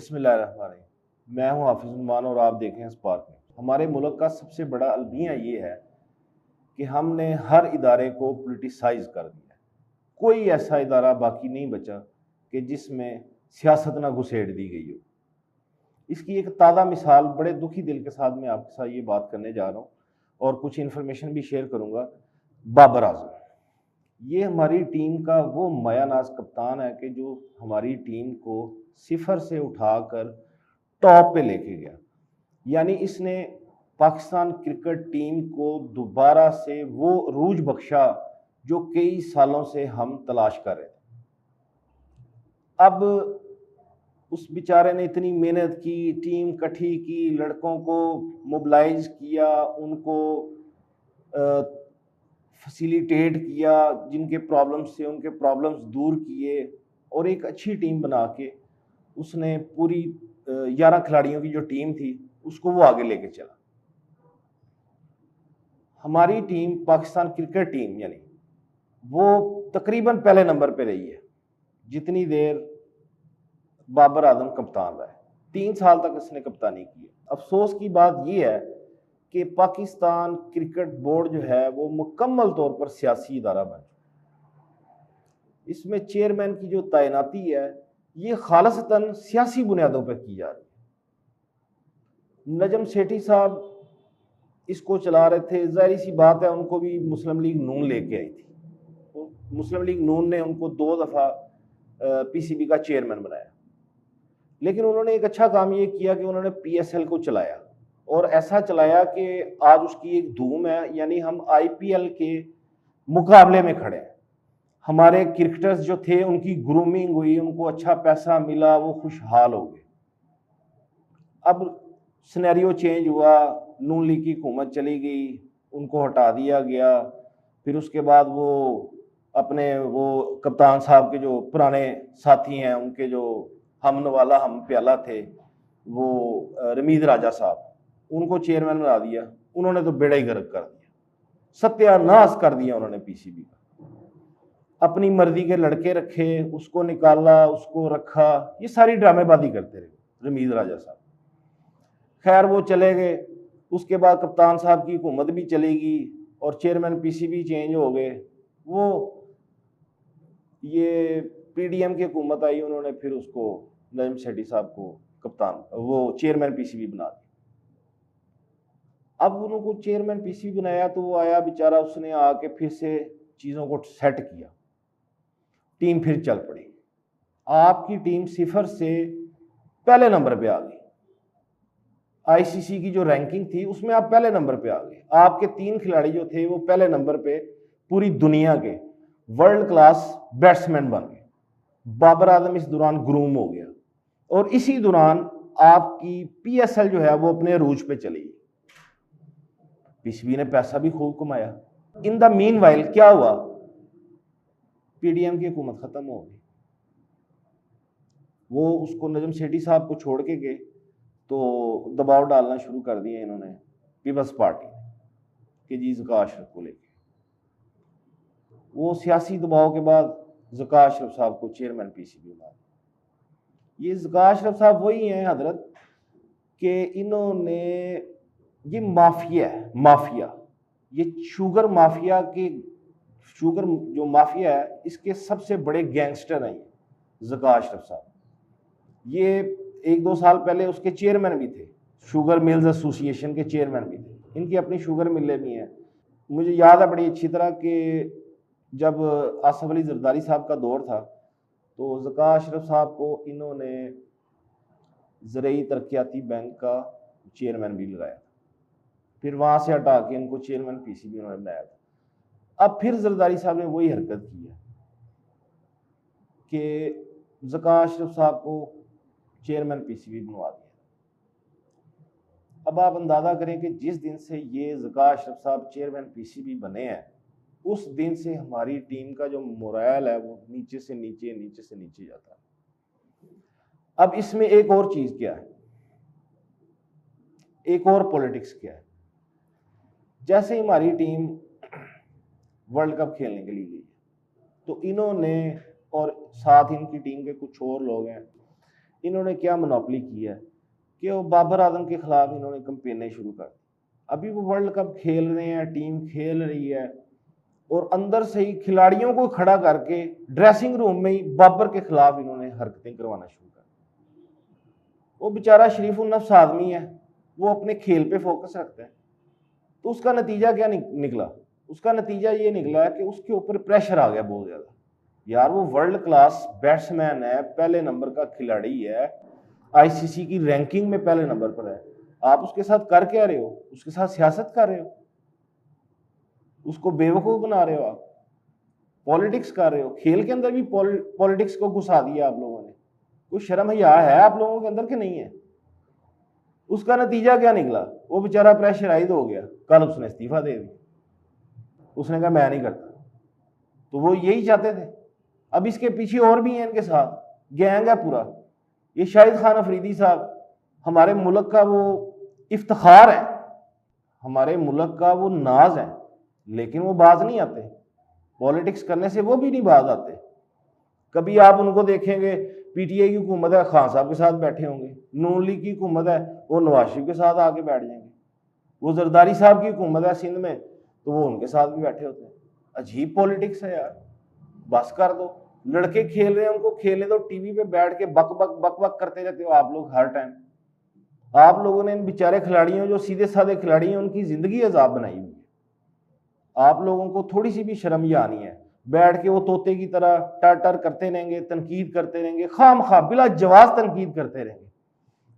बिस्मिल्लाहिर्रहमानिर्रहीम। मैं हूं हाफिज उस्मान और आप देख रहे हैं स्पार्क में। हमारे मुल्क का सबसे बड़ा अलमिया ये है कि हमने हर इदारे को पोलिटिसाइज कर दिया। कोई ऐसा इदारा बाकी नहीं बचा कि जिसमें सियासत ना घुसेड़ दी गई हो। इसकी एक ताज़ा मिसाल बड़े दुखी दिल के साथ मैं आपके साथ ये बात करने जा रहा हूँ और कुछ इन्फॉर्मेशन भी शेयर करूँगा। बाबर आजम, ये हमारी टीम का वो मायानाज कप्तान है कि जो हमारी टीम को सिफर से उठाकर टॉप पे लेके गया। यानी इसने पाकिस्तान क्रिकेट टीम को दोबारा से वो रूज बख्शा जो कई सालों से हम तलाश कर रहे थे। अब उस बेचारे ने इतनी मेहनत की, टीम इकट्ठी की, लड़कों को मोबिलाइज किया, उनको फैसिलिटेट किया, जिनके प्रॉब्लम्स थे उनके प्रॉब्लम्स दूर किए और एक अच्छी टीम बना के उसने पूरी 11 खिलाड़ियों की जो टीम थी उसको वो आगे लेके चला। हमारी टीम पाकिस्तान क्रिकेट टीम यानी वो तकरीबन पहले नंबर पे रही है जितनी देर बाबर आजम कप्तान रहा है। 3 साल तक इसने कप्तानी की है। अफसोस की बात यह है कि पाकिस्तान क्रिकेट बोर्ड जो है वो मुकम्मल तौर पर सियासी इदारा बन चुका। इसमें चेयरमैन की जो तैनाती है ये खालसतन सियासी बुनियादों पर की जा रही है। नजम सेठी साहब इसको चला रहे थे, जाहिर सी बात है उनको भी मुस्लिम लीग नून लेके आई थी। तो मुस्लिम लीग नून ने उनको 2 दफ़ा पीसीबी का चेयरमैन बनाया, लेकिन उन्होंने एक अच्छा काम ये किया कि उन्होंने पीएसएल को चलाया और ऐसा चलाया कि आज उसकी एक धूम है। यानी हम आईपीएल के मुकाबले में खड़े हैं। हमारे क्रिकेटर्स जो थे उनकी ग्रूमिंग हुई, उनको अच्छा पैसा मिला, वो खुशहाल हो गए। अब सिनेरियो चेंज हुआ, नून लीग की हुकूमत चली गई, उनको हटा दिया गया। फिर उसके बाद वो अपने वो कप्तान साहब के जो पुराने साथी हैं, उनके जो हम नवाला हम प्याला थे, वो रमीज राजा साहब, उनको चेयरमैन बना दिया। उन्होंने तो बेड़ा ही गर्क कर दिया, सत्यानाश कर दिया उन्होंने पीसीबी का। अपनी मर्जी के लड़के रखे, उसको निकाला, उसको रखा, ये सारी ड्रामेबाजी करते रहे रमीज राजा साहब। खैर वो चले गए। उसके बाद कप्तान साहब की हुकूमत भी चलेगी और चेयरमैन पीसीबी चेंज हो गए। वो ये पीडीएम की हुकूमत आई, उन्होंने फिर उसको नजम सेठी साहब को कप्तान वो चेयरमैन पीसीबी बना दिया। अब उनको चेयरमैन पीसीबी बनाया तो वो आया बेचारा, उसने आके फिर से चीज़ों को सेट किया, टीम फिर चल पड़ी। आपकी टीम सिफर से पहले नंबर पे आ गई। आईसीसी की जो रैंकिंग थी उसमें आप पहले नंबर पे आ गए। आपके 3 खिलाड़ी जो थे वो पहले नंबर पे पूरी दुनिया के वर्ल्ड क्लास बैट्समैन बन गए। बाबर आजम इस दौरान ग्रूम हो गया और इसी दौरान आपकी पीएसएल जो है वो अपने अरूज पे चली गई। पीसीबी ने पैसा भी खूब कमाया। इन द मीन वाइल क्या हुआ, पीडीएम की हुकूमत खत्म हो गई। वो उसको नजम सेठी साहब को छोड़ के गए तो दबाव डालना शुरू कर दिया इन्होंने पीपल्स पार्टी कि जी ज़का अशरफ को लेके। वो सियासी दबाव के बाद ज़का अशरफ साहब को चेयरमैन पीसीबी बना दिया। ये ज़का अशरफ साहब वही हैं हजरत कि इन्होंने, ये माफिया है, माफिया, ये शुगर माफिया के, शुगर जो माफिया है इसके सबसे बड़े गैंगस्टर हैं ज़का अशरफ साहब। ये 1-2 साल पहले उसके चेयरमैन भी थे, शुगर मिल्स एसोसिएशन के चेयरमैन भी थे। इनकी अपनी शुगर मिलें भी हैं। मुझे याद है बड़ी अच्छी तरह कि जब आसफ अली जरदारी साहब का दौर था तो ज़का अशरफ साहब को इन्होंने ज़रई तरक्याती बैंक का चेयरमैन भी लगाया, फिर वहाँ से हटा के इनको चेयरमैन पीसीबी उन्होंने बनाया था। अब फिर जरदारी साहब ने वही हरकत की है कि ज़का अशरफ साहब को चेयरमैन पीसीबी बनवा दिया। अब आप अंदाजा करें कि जिस दिन से ये ज़का अशरफ साहब चेयरमैन पीसीबी बने हैं उस दिन से हमारी टीम का जो मोरल है वो नीचे से नीचे जाता है। अब इसमें एक और चीज क्या है, एक और पॉलिटिक्स क्या है। जैसे हमारी टीम वर्ल्ड कप खेलने के लिए गई तो इन्होंने और साथ इनकी टीम के कुछ और लोग हैं, इन्होंने क्या मोनोपोली किया है कि वो बाबर आजम के खिलाफ इन्होंने कंपेनें शुरू कर दी। अभी वो वर्ल्ड कप खेल रहे हैं, टीम खेल रही है, और अंदर से ही खिलाड़ियों को खड़ा करके ड्रेसिंग रूम में ही बाबर के खिलाफ इन्होंने हरकतें करवाना शुरू कर दी। वो बेचारा शरीफुल नफ्स आदमी है, वो अपने खेल पे फोकस रखता है। तो उसका नतीजा क्या निकला? उसका नतीजा ये निकला है कि उसके ऊपर प्रेशर आ गया बहुत ज्यादा। यार वो वर्ल्ड क्लास बैट्समैन है, पहले नंबर का खिलाड़ी है, आईसीसी की रैंकिंग में पहले नंबर पर है। आप उसके साथ कर क्या रहे हो? उसके साथ सियासत कर रहे हो, उसको बेवकूफ बना रहे हो, आप पॉलिटिक्स कर रहे हो। खेल के अंदर भी पॉलिटिक्स को घुसा दिया आप लोगों ने। कोई शर्म हया है आप लोगों के अंदर कि नहीं है? उसका नतीजा क्या निकला? वो बेचारा प्रेशराइज हो गया, कल उसने इस्तीफा दे दिया। उसने कहा मैं नहीं करता। तो वो यही चाहते थे। अब इसके पीछे और भी हैं, इनके साथ गैंग है पूरा। ये शाहिद खान अफरीदी साहब हमारे मुल्क का वो इफ्तिखार है, हमारे मुल्क का वो नाज है, लेकिन वो बाज नहीं आते। पॉलिटिक्स करने से वो भी नहीं बाज आते। कभी आप उनको देखेंगे पीटीआई की हुकूमत है, खान साहब के साथ बैठे होंगे। नून लीग की हुकूमत है, वो नवाज शरीफ के साथ आके बैठ जाएंगे। वो जरदारी साहब की हुकूमत है सिंध में, तो वो उनके साथ भी बैठे होते हैं। अजीब पॉलिटिक्स है यार, बस कर दो। लड़के खेल रहे हैं, उनको खेलने दो। टीवी पे बैठ के बक बक बक बक करते रहते हो आप लोग हर टाइम। आप लोगों ने इन बेचारे खिलाड़ियों, जो सीधे साधे खिलाड़ी हैं, उनकी जिंदगी अजाब बनाई हुई है। आप लोगों को थोड़ी सी भी शर्म ही आनी है। बैठ के वो तोते की तरह टर टर करते रहेंगे, तनकीद करते रहेंगे, खाम खा बिला जवाब तनकीद करते रहेंगे।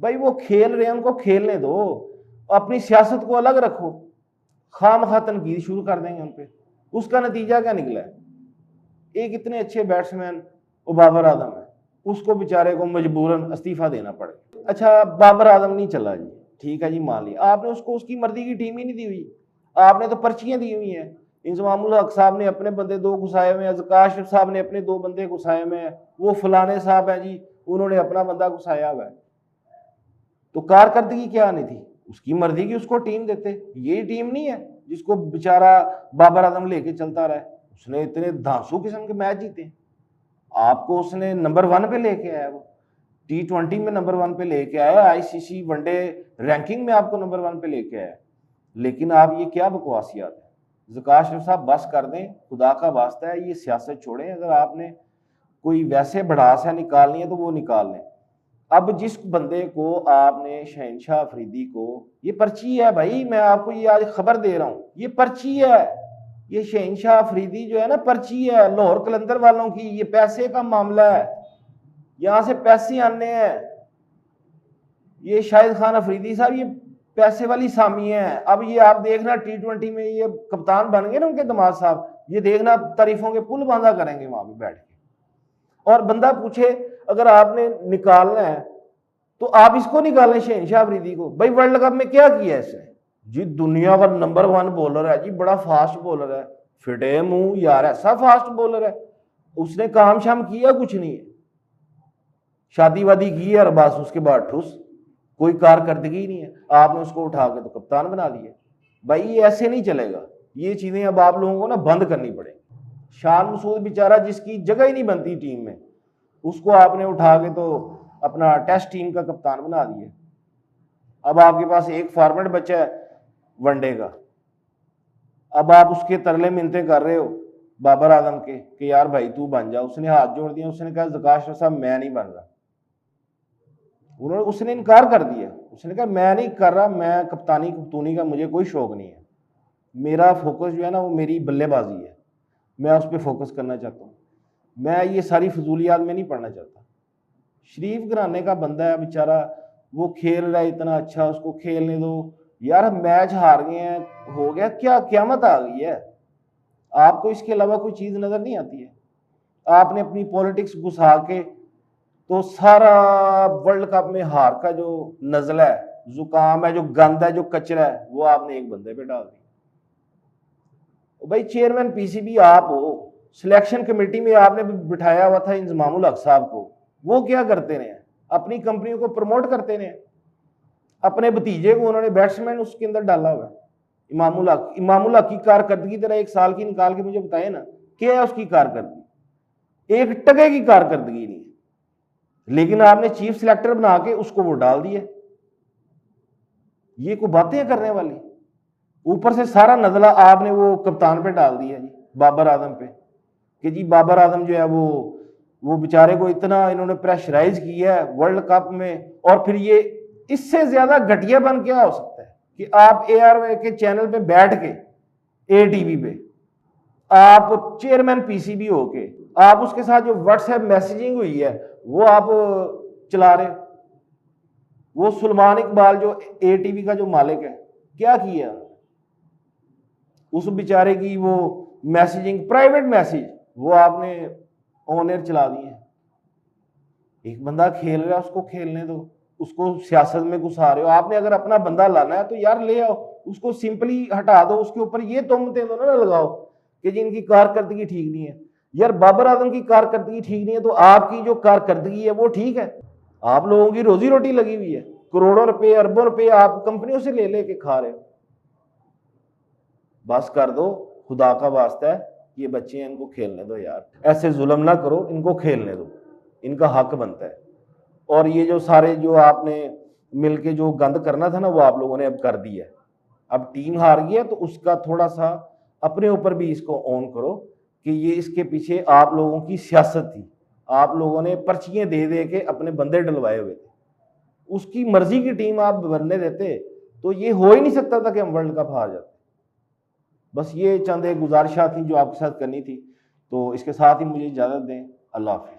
भाई वो खेल रहे हैं, उनको खेलने दो। अपनी सियासत को अलग रखो। खाम खा तनकीद शुरू कर देंगे उन पे। उसका नतीजा क्या निकला है? एक इतने अच्छे बैट्समैन वो बाबर आजम है, उसको बेचारे को मजबूरन इस्तीफा देना पड़े। अच्छा बाबर आजम नहीं चला जी, ठीक है जी, मान लिया आपने उसको, उसकी मर्जी की टीम ही नहीं दी हुई। आपने तो पर्चियां दी हुई हैं। इंजमामुल हक साहब ने अपने बंदे 2 घुसाए हुए हैं, ज़काश साहब ने अपने 2 बंदे घुसाए हुए हैं, वो फलाने साहब है जी, उन्होंने अपना बंदा घुसाया हुआ है। तो कारकर्दगी क्या आनी थी? उसकी मर्जी की उसको टीम देते। ये टीम नहीं है जिसको बेचारा बाबर आजम लेके चलता रहा। उसने इतने धांसू किस्म के मैच जीते, आपको उसने नंबर 1 पे लेके आया। वो T20 में नंबर 1 पे लेके आया, आईसीसी वनडे रैंकिंग में आपको नंबर 1 पे लेके आया। लेकिन आप ये क्या बकवासियात है? ज़काश साहब बस कर दें, खुदा का वास्ता है, ये सियासत छोड़ें। अगर आपने कोई वैसे भड़ास है निकालनी है तो वो निकाल लें। अब जिस बंदे को आपने, शहनशाह अफरीदी को, ये पर्ची है भाई, मैं आपको ये आज खबर दे रहा हूं, ये पर्ची है। ये शहनशाह अफरीदी जो है ना, पर्ची है लाहौर कलंदर वालों की। ये पैसे का मामला है, यहां से पैसे आने हैं। ये शाहिद खान अफरीदी साहब ये पैसे वाली सामी है। अब ये आप देखना T20 में ये कप्तान बन गए ना उनके दमाद साहब, ये देखना तारीफों के पुल बांधा करेंगे वहां पे बैठ के। और बंदा पूछे अगर आपने निकालना है तो आप इसको निकालें, शहनशाह अफरीदी को। भाई वर्ल्ड कप में क्या किया इसने जी? दुनिया का नंबर 1 बॉलर है जी, बड़ा फास्ट बॉलर है। फिटे मुंह यार, ऐसा फास्ट बॉलर है। उसने काम शाम किया कुछ नहीं है, शादी वादी की है और बस उसके बाद ठुस, कोई कारकर्दगी नहीं है। आपने उसको उठा के तो कप्तान बना दिया। भाई ये ऐसे नहीं चलेगा। ये चीजें अब आप लोगों को ना बंद करनी पड़ेगी। शान मसूद बेचारा जिसकी जगह ही नहीं बनती टीम में, उसको आपने उठा के तो अपना टेस्ट टीम का कप्तान बना दिया। अब आपके पास एक फॉर्मेट बचा है वनडे का। अब आप उसके तरले मिन्नतें कर रहे हो बाबर आजम के कि यार भाई तू बन जा। उसने हाथ जोड़ दिया, उसने कहा ज़काश साहब मैं नहीं बन रहा। उसने इनकार कर दिया। उसने कहा मैं नहीं कर रहा, मैं कप्तानी का मुझे कोई शौक नहीं है। मेरा फोकस जो है ना वो मेरी बल्लेबाजी है, मैं उस पर फोकस करना चाहता हूँ। मैं ये सारी फजूलियात में नहीं पढ़ना चाहता। शरीफ घराने का बंदा है बेचारा, वो खेल रहा है इतना अच्छा, उसको खेलने दो यार। मैच हार गए हैं, हो गया, क्या क़यामत आ गई है? आपको इसके अलावा कोई चीज़ नज़र नहीं आती है? आपने अपनी पॉलिटिक्स घुसा के तो सारा वर्ल्ड कप में हार का जो नजला है, जुकाम है, जो गंद है, जो कचरा है, वो आपने एक बंदे पे डाल दिया। भाई चेयरमैन पीसीबी आप हो, सिलेक्शन कमेटी में आपने बिठाया हुआ था इंजमामुल हक साहब को। वो क्या करते रहे? अपनी कंपनियों को प्रमोट करते रहे। अपने भतीजे को उन्होंने बैट्समैन उसके अंदर डाला हुआ है, इमामुल हक। इमामुल हक की कारकर्दगी तरह 1 साल की निकाल के मुझे बताए ना, क्या है उसकी कारकर्दगी? 1 टके की कारकर्दगी नहीं है। लेकिन आपने चीफ सिलेक्टर बना के उसको वो डाल दिया। ये कोई बातें करने वाली? ऊपर से सारा नजला आपने वो कप्तान पे डाल दिया जी, बाबर आजम पे, कि जी बाबर आजम जो है वो बेचारे को इतना इन्होंने प्रेशराइज किया है वर्ल्ड कप में। और फिर ये इससे ज्यादा घटियापन क्या हो सकता है कि आप ARY के चैनल पे बैठ के, ATV पे, आप चेयरमैन PCB होके, आप उसके साथ जो व्हाट्सएप मैसेजिंग हुई है वो आप चला रहे हो। वो सुलेमान इकबाल जो ATV का जो मालिक है, क्या किया उस बेचारे की वो मैसेजिंग, प्राइवेट मैसेज, वो आपने ऑन एयर चला दिए। एक बंदा खेल रहा है, उसको खेलने दो, उसको सियासत में घुसा रहे हो। आपने अगर अपना बंदा लाना है तो यार ले आओ, उसको सिंपली हटा दो, उसके ऊपर ये तुमते दो ना लगाओ कि जी इनकी कारकर्दगी ठीक नहीं है। यार बाबर आजम की कारकर्दगी ठीक नहीं है तो आपकी जो कारकर्दगी है वो ठीक है? आप लोगों की रोजी रोटी लगी हुई है, करोड़ों रुपए अरबों रुपए आप कंपनियों से ले लेके खा रहे हो। बस कर दो, खुदा का वास्ता है, ये बच्चे हैं इनको खेलने दो यार, ऐसे जुल्म ना करो, इनको खेलने दो, इनका हक बनता है। और ये जो सारे जो आपने मिलके जो गंद करना था ना वो आप लोगों ने अब कर दिया। अब टीम हार गई है तो उसका थोड़ा सा अपने ऊपर भी इसको ऑन करो कि ये इसके पीछे आप लोगों की सियासत थी, आप लोगों ने पर्चियां दे दे के अपने बंदे डलवाए हुए थे। उसकी मर्जी की टीम आप बनने देते तो ये हो ही नहीं सकता था कि हम वर्ल्ड कप हार जाते। बस ये चंद एक गुजारिशात थी जो आपके साथ करनी थी, तो इसके साथ ही मुझे इजाजत दें। अल्लाह हाफिज।